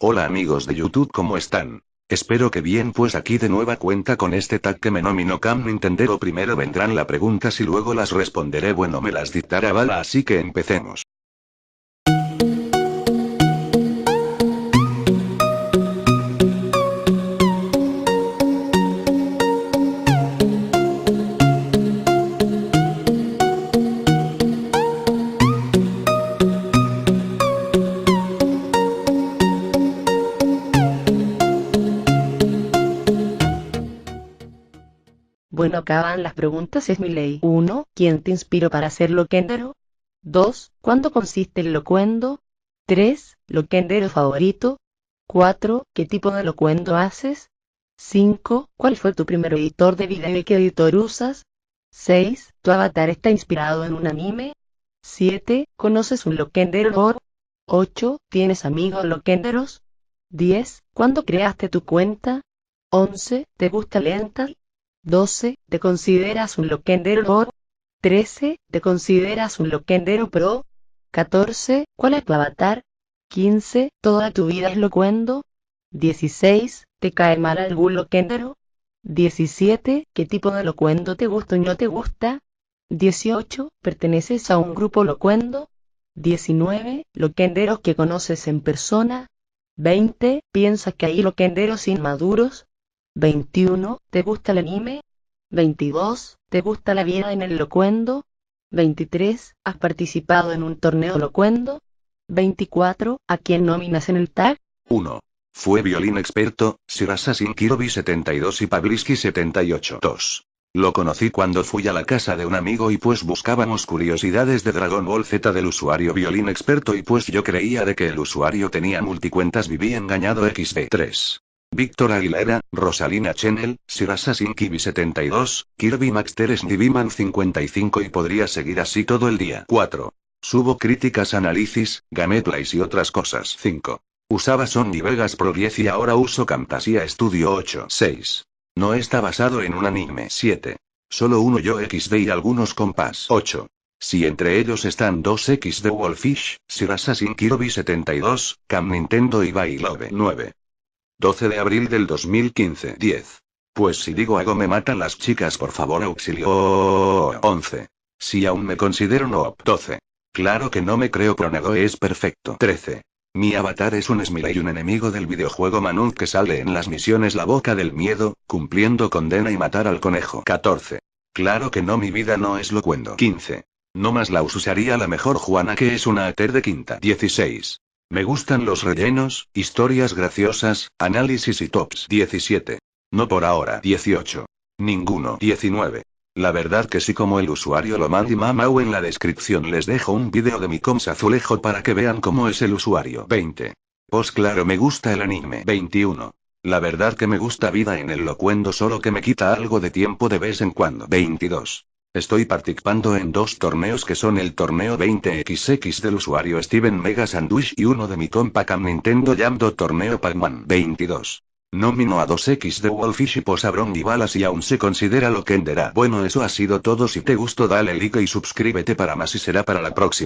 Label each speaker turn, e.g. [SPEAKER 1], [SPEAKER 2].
[SPEAKER 1] Hola amigos de YouTube, ¿cómo están? Espero que bien, pues aquí de nueva cuenta con este tag que me nominó Cam Nintendero. Primero vendrán las preguntas y luego las responderé. Bueno, me las dictará Bala, así que empecemos.
[SPEAKER 2] Bueno, acá van las preguntas, es mi ley. 1. ¿Quién te inspiró para ser loquendero? 2. ¿Cuándo consiste el locuendo? 3. ¿Loquendero favorito? 4. ¿Qué tipo de locuendo haces? 5. ¿Cuál fue tu primer editor de video y qué editor usas? 6. ¿Tu avatar está inspirado en un anime? 7. ¿Conoces un loquendero lore? 8. ¿Tienes amigos loquenderos? 10. ¿Cuándo creaste tu cuenta? 11. ¿Te gusta lenta? 12. ¿Te consideras un loquendero lore? 13. ¿Te consideras un loquendero pro? 14. ¿Cuál es tu avatar? 15. ¿Toda tu vida es locuendo? 16. ¿Te cae mal algún loquendero? 17. ¿Qué tipo de locuendo te gusta y no te gusta? 18. ¿Perteneces a un grupo locuendo? 19. ¿Loquenderos que conoces en persona? 20. ¿Piensas que hay loquenderos inmaduros? 21. ¿Te gusta el anime? 22. ¿Te gusta la vida en el locuendo? 23. ¿Has participado en un torneo locuendo? 24. ¿A quién nominas en el tag?
[SPEAKER 1] 1. Fue Violín Experto, Sir Assassin Kirby 72 y Pablisky 78. 2. Lo conocí cuando fui a la casa de un amigo y pues buscábamos curiosidades de Dragon Ball Z del usuario Violín Experto y pues yo creía de que el usuario tenía multicuentas, viví engañado XD. 3. Víctor Aguilera, Rosalina Channel, Sir Assassin Kirby 72, Kirby Max Teres Diviman 55 y podría seguir así todo el día. 4. Subo críticas, análisis, gameplays y otras cosas. 5. Usaba Sony Vegas Pro 10 y ahora uso Camtasia Studio 8. 6. No está basado en un anime. 7. Solo uno yo XD y algunos compas. 8. Si entre ellos están 2X de Wolfish, Sir Assassin Kirby 72, Cam Nintendo y Bailove. 9. 12 de abril del 2015. 10. Pues si digo algo me matan las chicas, por favor auxilio. 11. Si aún me considero noob. 12. Claro que no me creo, Pronego es perfecto. 13. Mi avatar es un Smiley, un enemigo del videojuego Manhunt que sale en las misiones La Boca del Miedo, cumpliendo condena y matar al conejo. 14. Claro que no, mi vida no es locuendo. 15. No más la usaría la mejor Juana, que es una ater de quinta. 16. Me gustan los rellenos, historias graciosas, análisis y tops. 17. No por ahora. 18. Ninguno. 19. La verdad que sí, como el usuario lo manda y mamau. En la descripción les dejo un vídeo de mi comps Azulejo para que vean cómo es el usuario. 20. Pues claro, me gusta el anime. 21. La verdad que me gusta vida en el locuendo, solo que me quita algo de tiempo de vez en cuando. 22. Estoy participando en 2 torneos que son el torneo 20XX del usuario Steven Mega Sandwich y uno de mi compa Cam Nintendo llamado Torneo Pac-Man. 22. Nomino a 2X de Wolfish y Posabron y Balas y aún se considera loquendera. Bueno, eso ha sido todo. Si te gustó dale like y suscríbete para más y será para la próxima.